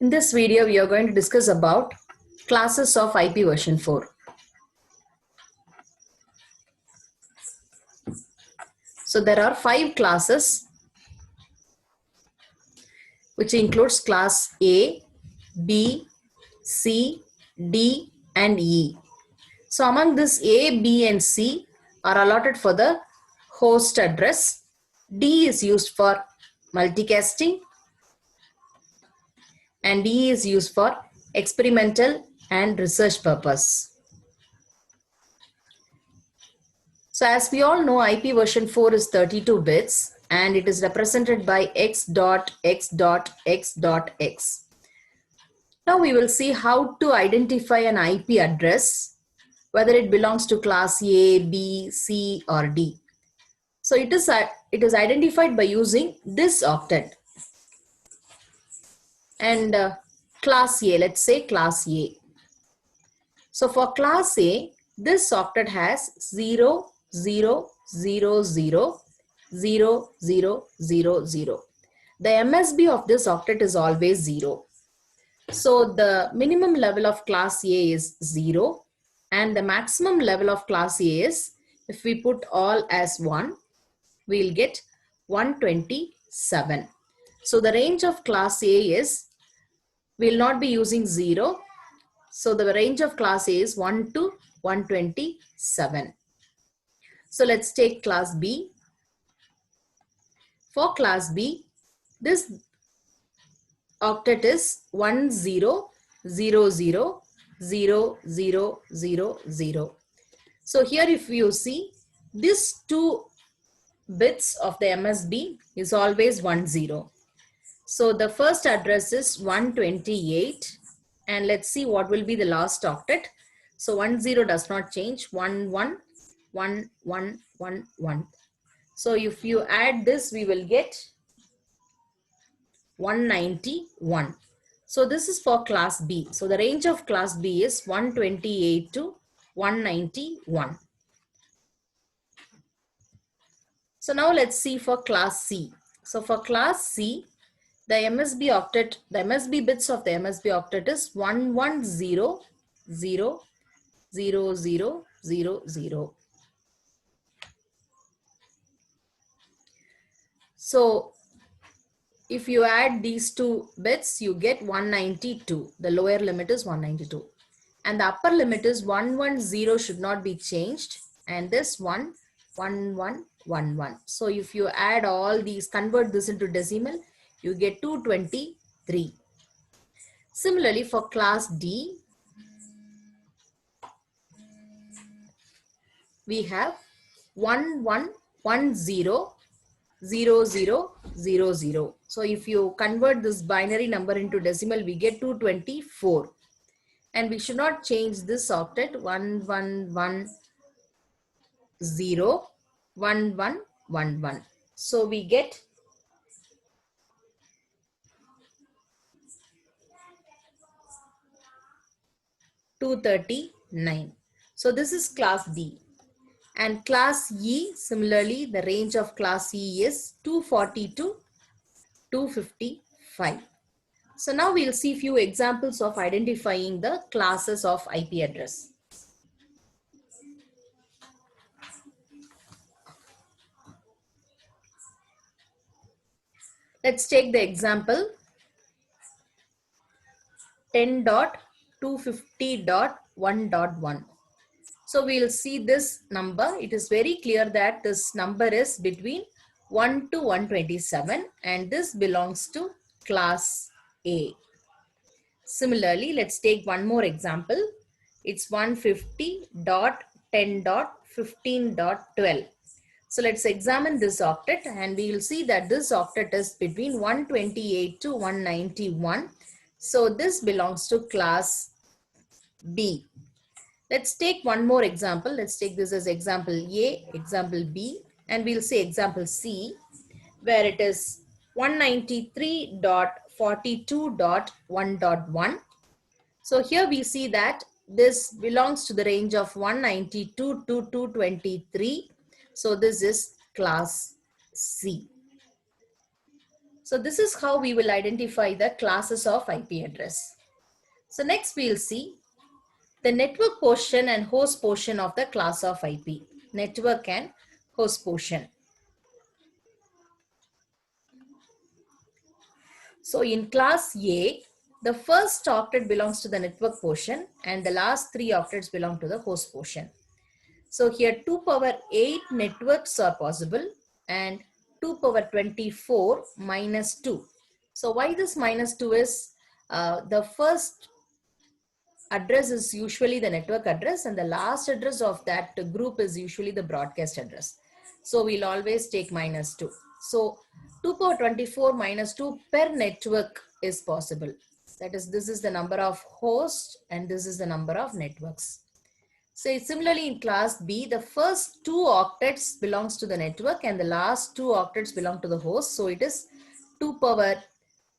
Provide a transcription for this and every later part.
In this video, we are going to discuss about classes of IP version 4. So there are 5 classes which includes class A, B, C, D and E. So among this A, B and C are allotted for the host address. D is used for multicasting and E is used for experimental and research purpose. So as we all know, IP version 4 is 32 bits and it is represented by x dot x dot x dot x. Now we will see how to identify an IP address, whether it belongs to class A, B, C or D. So it is identified by using this octet. And class A, let's say class A. So for class A, this octet has 0, 0, 0, 0, 0, 0, 0, 0. The MSB of this octet is always 0. So the minimum level of class A is 0 and the maximum level of class A is, if we put all as 1, we'll get 127. So the range of class A is, we'll not be using 0. So the range of class A is 1 to 127. So let's take class B. For class B, this octet is 1000000000. So here if you see, these 2 bits of the MSB is always 10. So the first address is 128 and let's see what will be the last octet. So 10 does not change, 111111. So if you add this, we will get 191. So this is for class B. So the range of class B is 128 to 191. So now let's see for class C. So for class C, the MSB octet, the MSB bits of the MSB octet is 11000000. So if you add these 2 bits, you get 192. The lower limit is 192. And the upper limit is 110 should not be changed. And this 1111. So if you add all these, convert this into decimal, you get 223. Similarly, for class D, we have 11100000. So if you convert this binary number into decimal, we get 224. And we should not change this octet 11101111. So we get 239. So this is class D. And class E, similarly, the range of class E is 240 to 255. So now we'll see a few examples of identifying the classes of IP address. Let's take the example 10.250.1.1. So we'll see this number. It is very clear that this number is between 1 to 127 and this belongs to class A. Similarly, let's take one more example. It's 150.10.15.12. So let's examine this octet and we will see that this octet is between 128 to 191. So this belongs to class B. Let's take one more example. Let's take this as example A, example B, and we'll say example C, where it is 193.42.1.1. So here we see that this belongs to the range of 192 to 223. So this is class C. So this is how we will identify the classes of IP address. So next we'll see the network portion and host portion of the class of IP. Network and host portion. So in class A, the first octet belongs to the network portion and the last 3 octets belong to the host portion. So here 2 power 8 networks are possible and 2 power 24 minus 2. So why this minus 2 is the first address is usually the network address and the last address of that group is usually the broadcast address. So we'll always take minus 2. So 2 power 24 minus 2 per network is possible. That is, this is the number of hosts and this is the number of networks. So similarly in class B, the first 2 octets belongs to the network and the last 2 octets belong to the host. So it is 2 power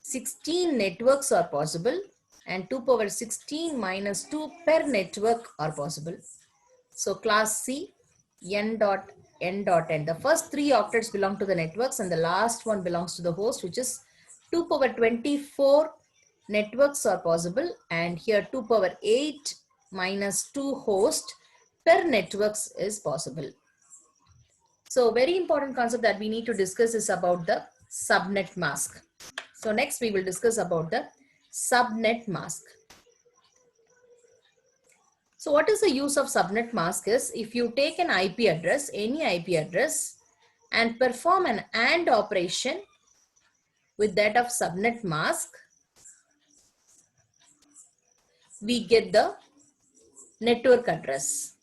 16 networks are possible and 2 power 16 minus 2 per network are possible. So class C, n dot n dot n. The first 3 octets belong to the networks and the last one belongs to the host, which is 2 power 24 networks are possible and here 2 power 8 minus 2 host per networks is possible. So very important concept that we need to discuss is about the subnet mask. So next we will discuss about the subnet mask. So what is the use of subnet mask is if you take an IP address, any IP address and perform an AND operation with that of subnet mask, we get the network address.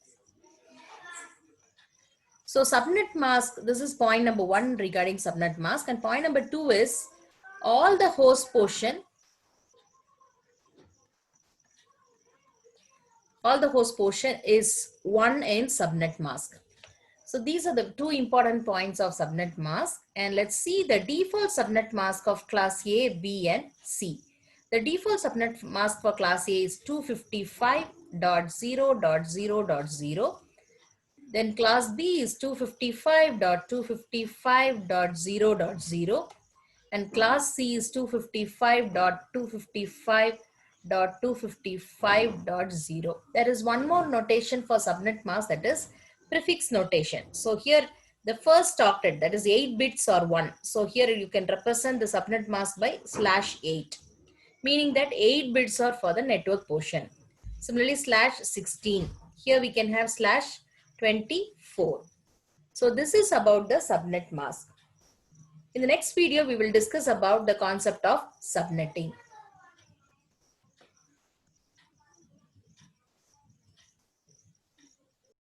So subnet mask, this is point number 1 regarding subnet mask, and point number 2 is all the host portion is 1 in subnet mask. So these are the 2 important points of subnet mask, and let's see the default subnet mask of class A, B and C. The default subnet mask for class A is 255.0.0.0. Then class B is 255.255.0.0 and class C is 255.255.255.0. There is one more notation for subnet mask, that is prefix notation. So here the first octet, that is 8 bits or 1. So here you can represent the subnet mask by /8, meaning that 8 bits are for the network portion. Similarly /16, here we can have /24. So this is about the subnet mask. In the next video, we will discuss about the concept of subnetting.